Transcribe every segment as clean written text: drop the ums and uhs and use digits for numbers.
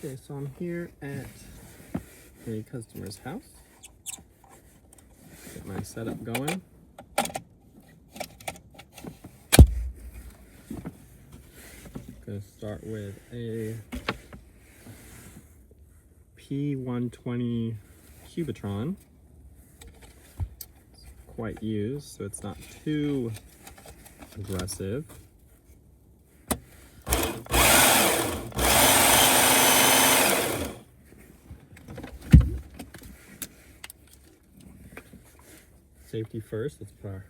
Okay, so I'm here at a customer's house. Get my setup going. Gonna start with a P120 Cubitron. It's quite used, so it's not too aggressive. Safety first, let's put our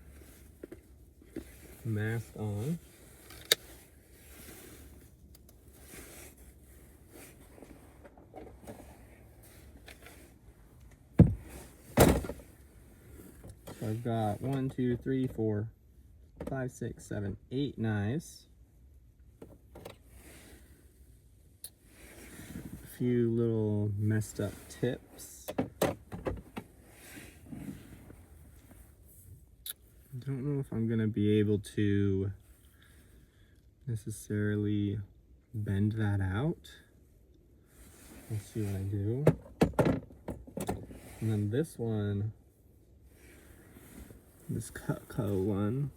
mask on. So I've got 1, 2, 3, 4, 5, 6, 7, 8 knives. A few little messed up tips. I don't know if I'm gonna be able to necessarily bend that out. Let's see what I do. And then this one, this Cutco one,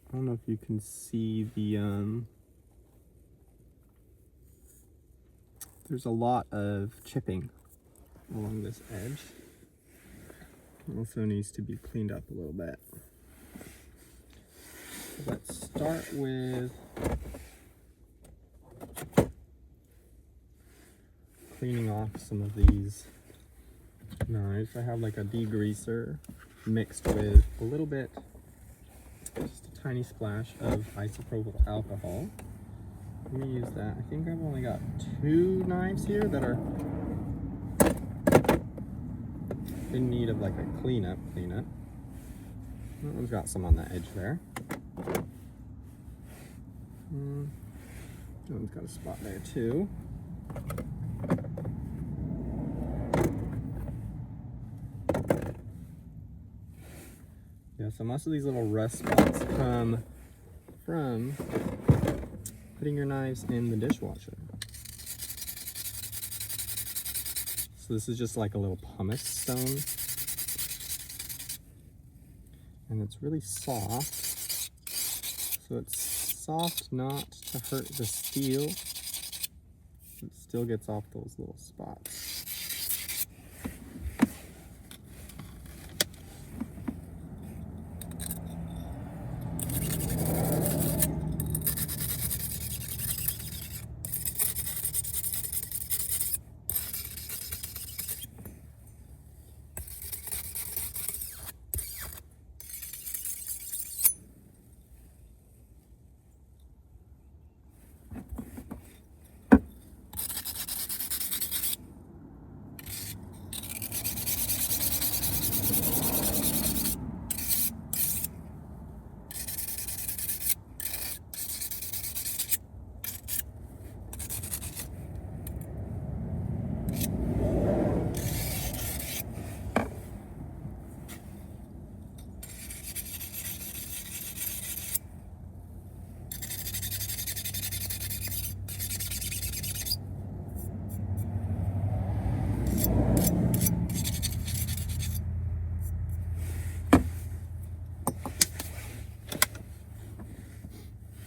I don't know if you can see the, there's a lot of chipping along this edge. It also needs to be cleaned up a little bit. Let's start with cleaning off some of these knives. I have like a degreaser mixed with a little bit, just a tiny splash of isopropyl alcohol. Let me use that. I think I've only got 2 knives here that are in need of like a cleanup. That one's got some on the edge there. That one's got a spot there too. Yeah, so most of these little rust spots come from putting your knives in the dishwasher. So this is just like a little pumice stone. And it's really soft. So it's soft not to hurt the steel. It still gets off those little spots.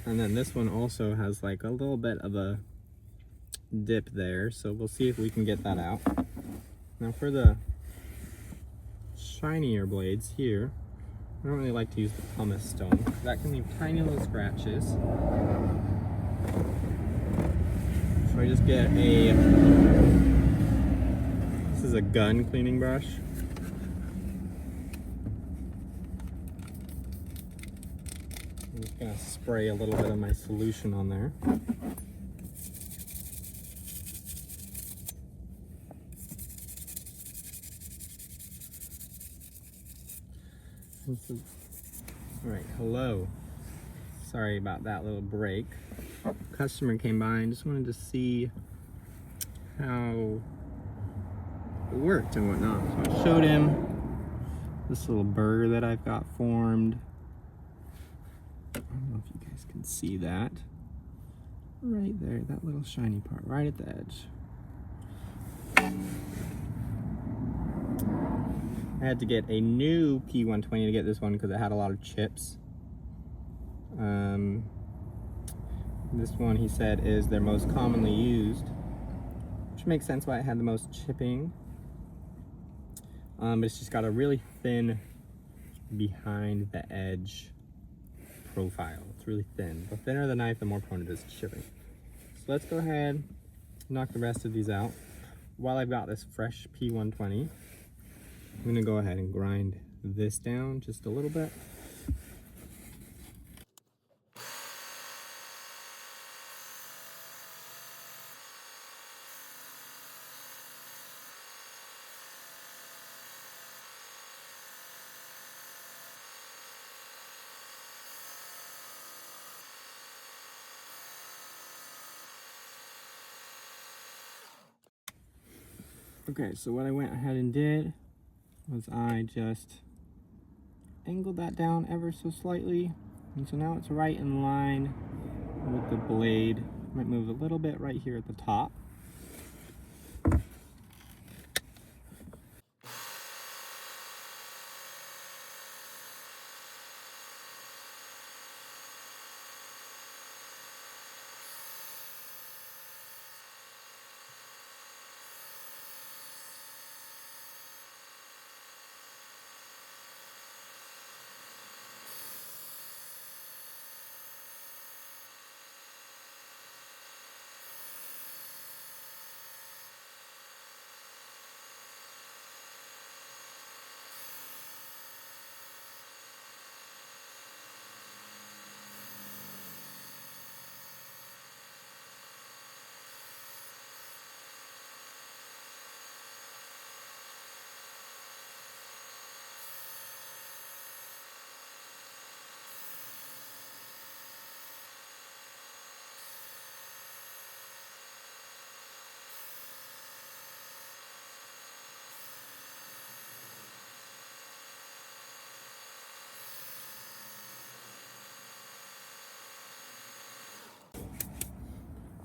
And then this one also has like a little bit of a dip there, so we'll see if we can get that out. Now for the shinier blades here, I don't really like to use the pumice stone. That can leave tiny little scratches. So I just get this is a gun cleaning brush. I'm just gonna spray a little bit of my solution on there. Alright, hello. Sorry about that little break. Customer came by and just wanted to see how it worked and whatnot. So I showed him this little burr that I've got formed. I don't know if you guys can see that. right there, that little shiny part, right at the edge. I had to get a new P120 to get this one because it had a lot of chips. This one, he said, is their most commonly used, which makes sense why it had the most chipping. But it's just got a really thin behind the edge profile. It's really thin. The thinner the knife, the more prone it is to chipping. So let's go ahead and knock the rest of these out. While I've got this fresh P120, I'm gonna go ahead and grind this down just a little bit. Okay, so what I went ahead and did was I just angled that down ever so slightly. And so now it's right in line with the blade. Might move a little bit right here at the top.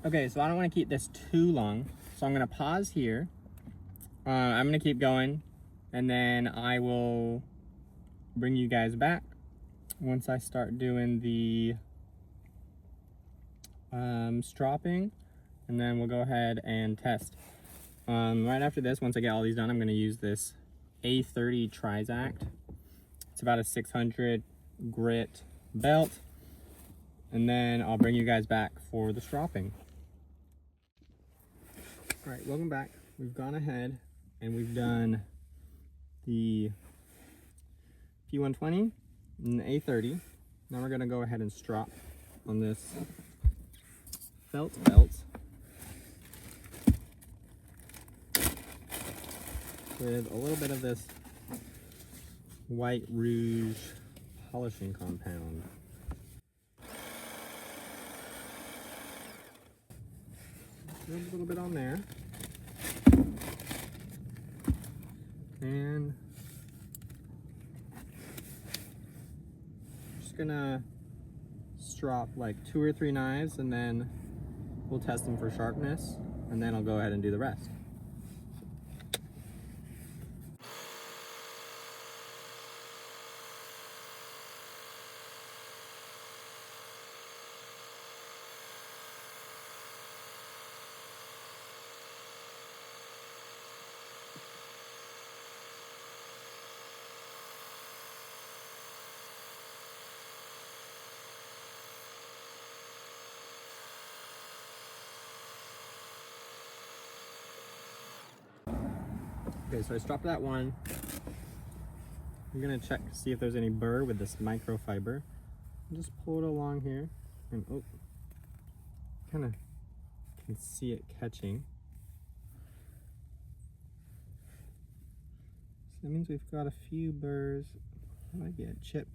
Okay, so I don't want to keep this too long, so I'm going to pause here. I'm going to keep going, and then I will bring you guys back once I start doing the stropping, and then we'll go ahead and test. Right after this, once I get all these done, I'm going to use this A30 Trizact. It's about a 600 grit belt, and then I'll bring you guys back for the stropping. All right, welcome back. We've gone ahead and we've done the P120 and the A30. Now we're gonna go ahead and strop on this felt belt with a little bit of this White Rouge polishing compound. A little bit on there. And just gonna strop like 2 or 3 knives, and then we'll test them for sharpness, and then I'll go ahead and do the rest. Okay, so I stropped that one. I'm gonna check to see if there's any burr with this microfiber. Just pull it along here, and oh, kind of can see it catching. So that means we've got a few burrs. Might be a chip.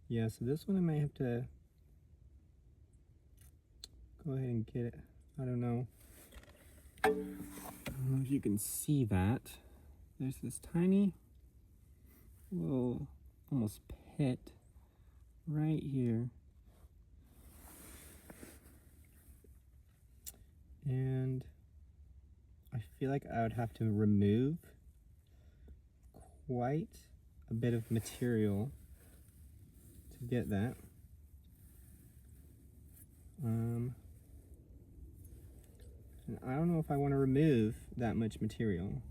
Yeah, so this one I might have to go ahead and get it. I don't know if you can see that. There's this tiny little almost pit right here. And I feel like I would have to remove quite a bit of material to get that. And I don't know if I want to remove that much material.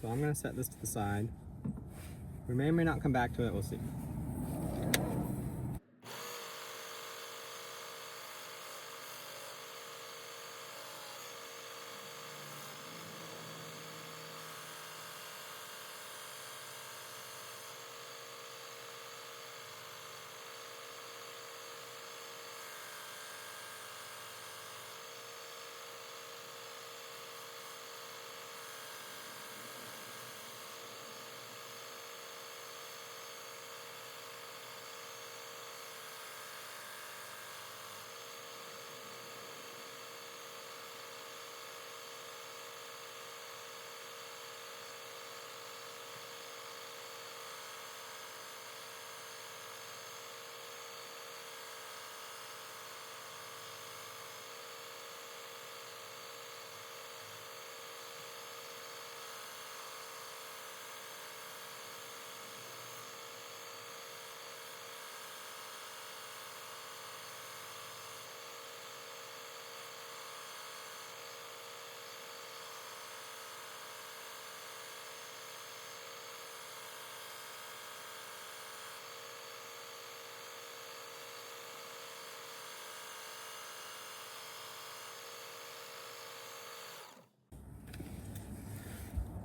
So I'm going to set this to the side. We may or may not come back to it, we'll see.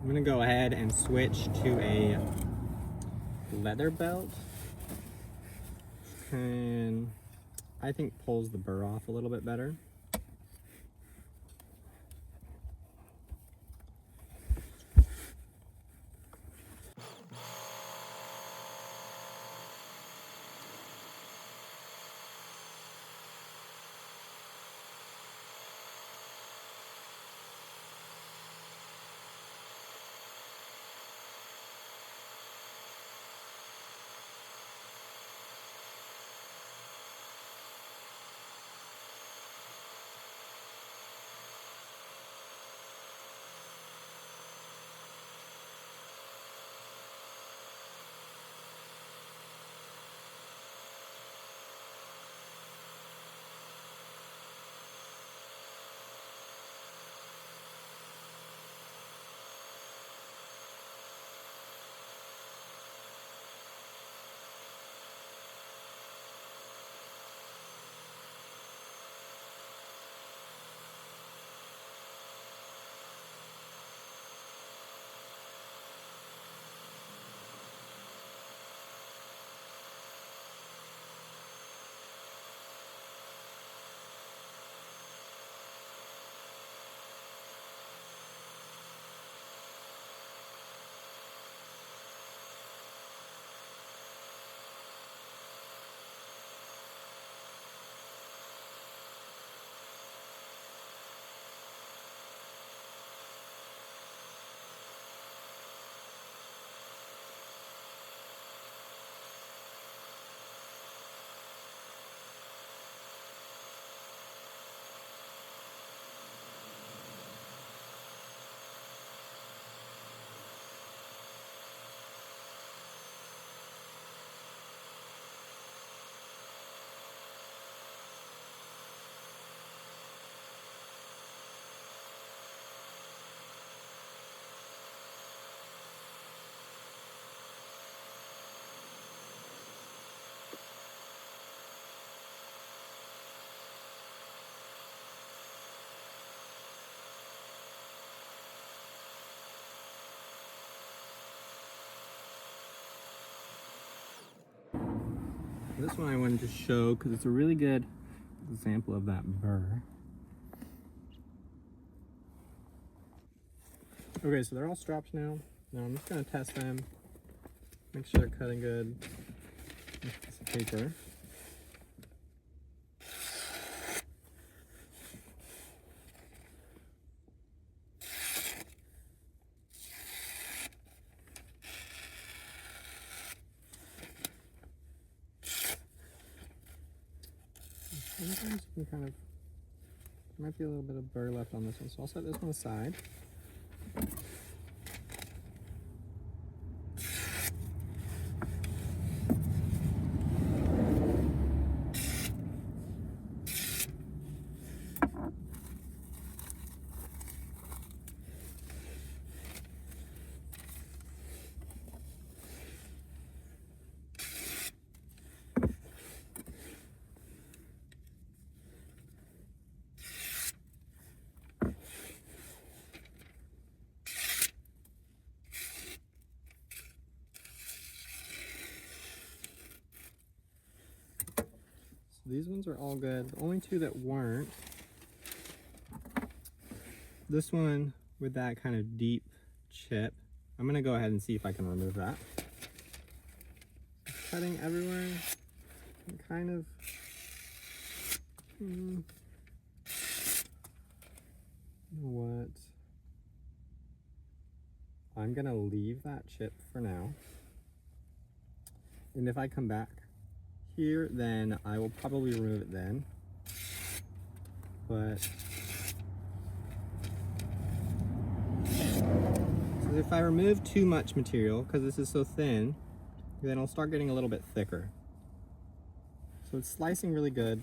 I'm gonna go ahead and switch to a leather belt, and I think pulls the burr off a little bit better. This one I wanted to show because it's a really good example of that burr. Okay, so they're all strapped now. Now I'm just going to test them, make sure they're cutting good. This piece of paper. Sometimes you can kind of, there might be a little bit of burr left on this one, so I'll set this one aside. These ones are all good. The only two that weren't, this one with that kind of deep chip, I'm gonna go ahead and see if I can remove that. Cutting everywhere, and kind of, you know what? I'm gonna leave that chip for now. And if I come back here, then I will probably remove it then. But so if I remove too much material, because this is so thin, then it'll start getting a little bit thicker. So it's slicing really good.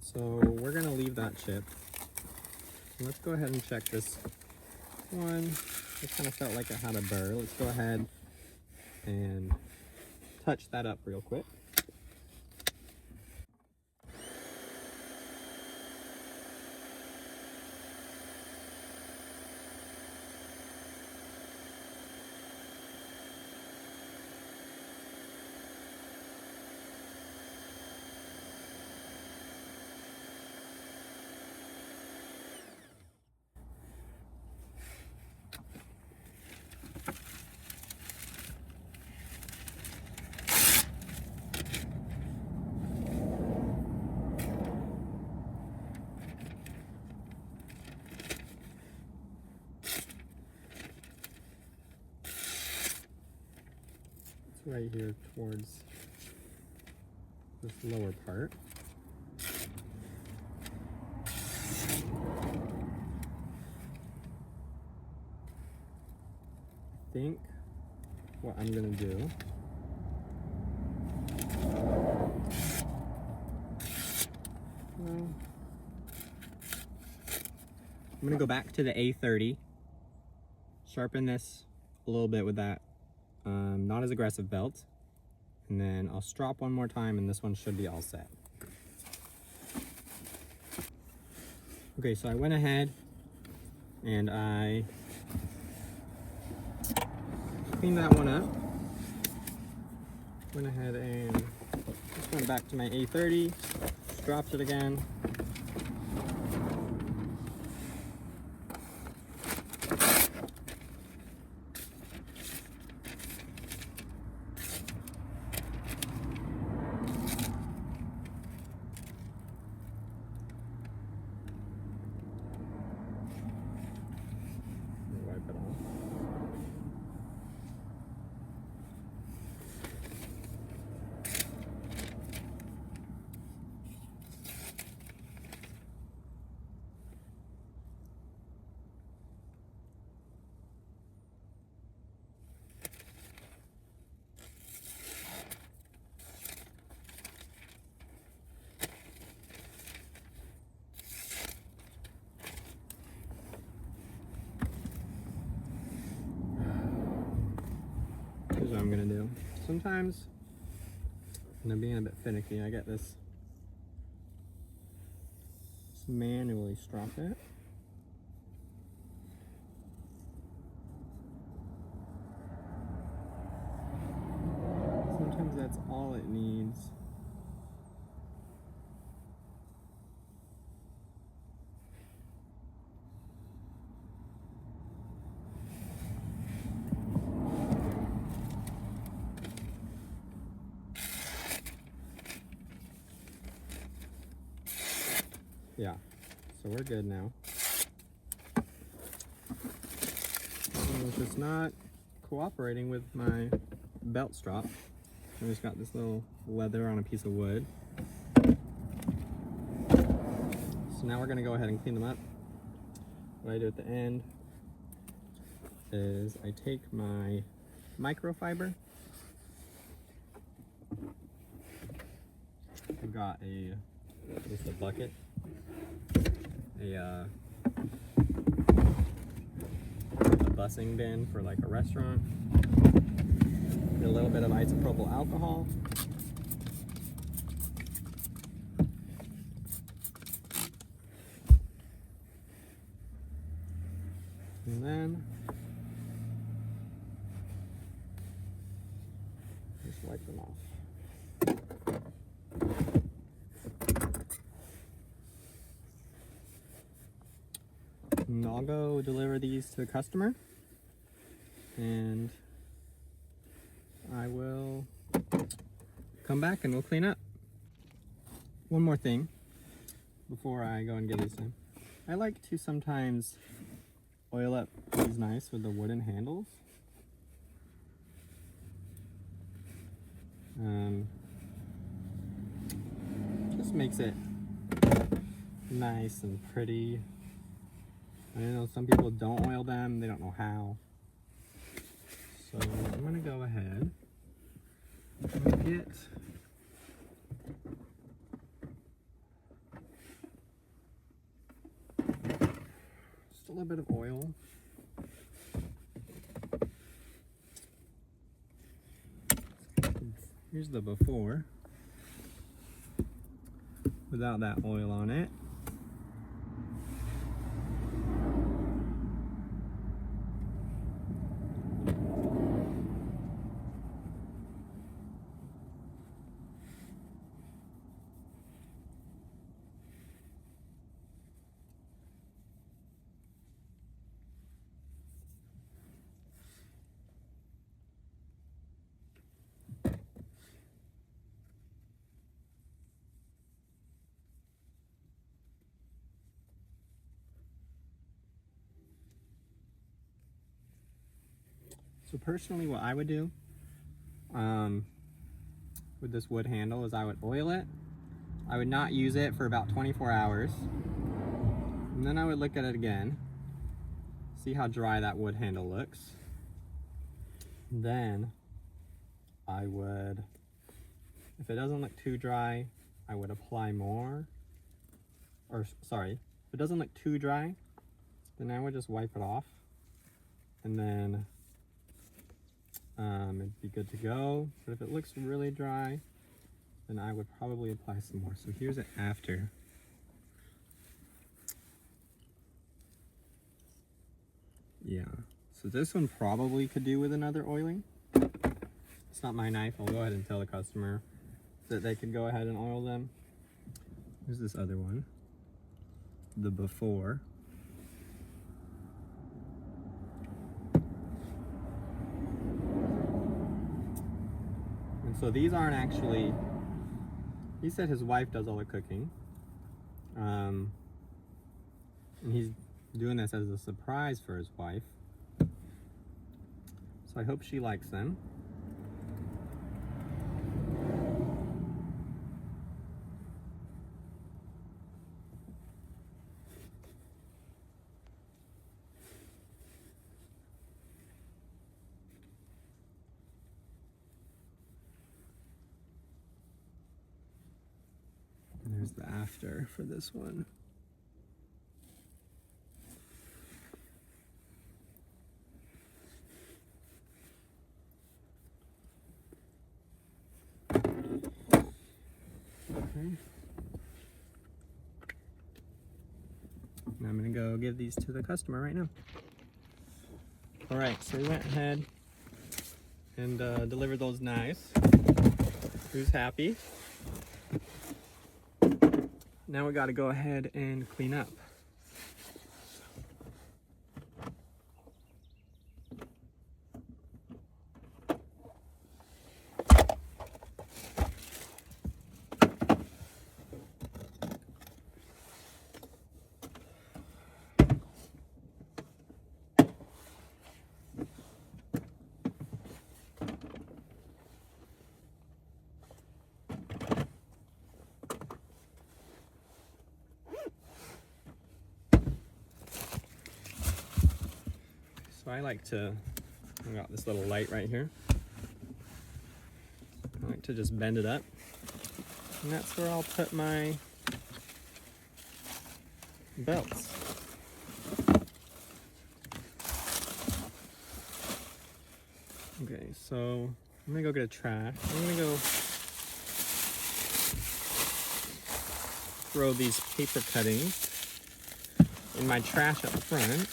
So we're gonna leave that chip. So let's go ahead and check this one. It kind of felt like it had a burr. Let's go ahead and touch that up real quick. Right here towards this lower part. I think what I'm gonna do I'm gonna go back to the A30, sharpen this a little bit with that not as aggressive belt, and then I'll strop one more time and this one should be all set. Okay, so I went ahead and I cleaned that one up. Went ahead and just went back to my A30, dropped it again. Wipe it off. Here's what I'm gonna do. Sometimes, when I'm being a bit finicky, I get this, just manually strop it. Sometimes that's all it needs. Yeah, so we're good now. It's just not cooperating with my belt strap. I just got this little leather on a piece of wood. So now we're gonna go ahead and clean them up. What I do at the end is I take my microfiber. I've got just a bucket, a bussing bin for like a restaurant. Get a little bit of isopropyl alcohol. And then just wipe them off. And I'll go deliver these to the customer, and I will come back and we'll clean up. One more thing before I go and get these in. I like to sometimes oil up these knives with the wooden handles. Just makes it nice and pretty. I know some people don't oil them, they don't know how. So I'm gonna go ahead and get just a little bit of oil. Here's the before, without that oil on it. So personally, what I would do with this wood handle is I would oil it. I would not use it for about 24 hours. And then I would look at it again, see how dry that wood handle looks. Then I would, if it doesn't look too dry, I would apply more. Or sorry, if it doesn't look too dry, then I would just wipe it off. And then it'd be good to go. But if it looks really dry, then I would probably apply some more. So here's it after. Yeah, so this one probably could do with another oiling. It's not my knife. I'll go ahead and tell the customer that they could go ahead and oil them. Here's this other one, the before. And so these aren't actually, he said his wife does all the cooking. And he's doing this as a surprise for his wife. So I hope she likes them. And there's the after for this one. Okay. And I'm gonna go give these to the customer right now. All right, so we went ahead and delivered those knives. Who's happy? Now we gotta go ahead and clean up. I got this little light right here. I like to just bend it up. And that's where I'll put my belts. Okay, so I'm gonna go get a trash. I'm gonna go throw these paper cuttings in my trash up front.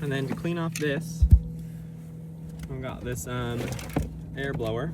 And then to clean off this, I've got this air blower.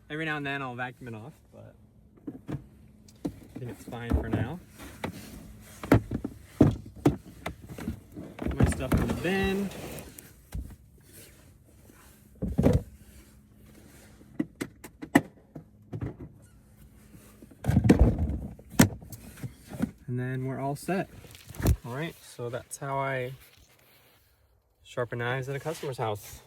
Every now and then I'll vacuum it off, but I think it's fine for now. Put my stuff in the bin. And then we're all set. All right, so that's how I sharpen knives at a customer's house.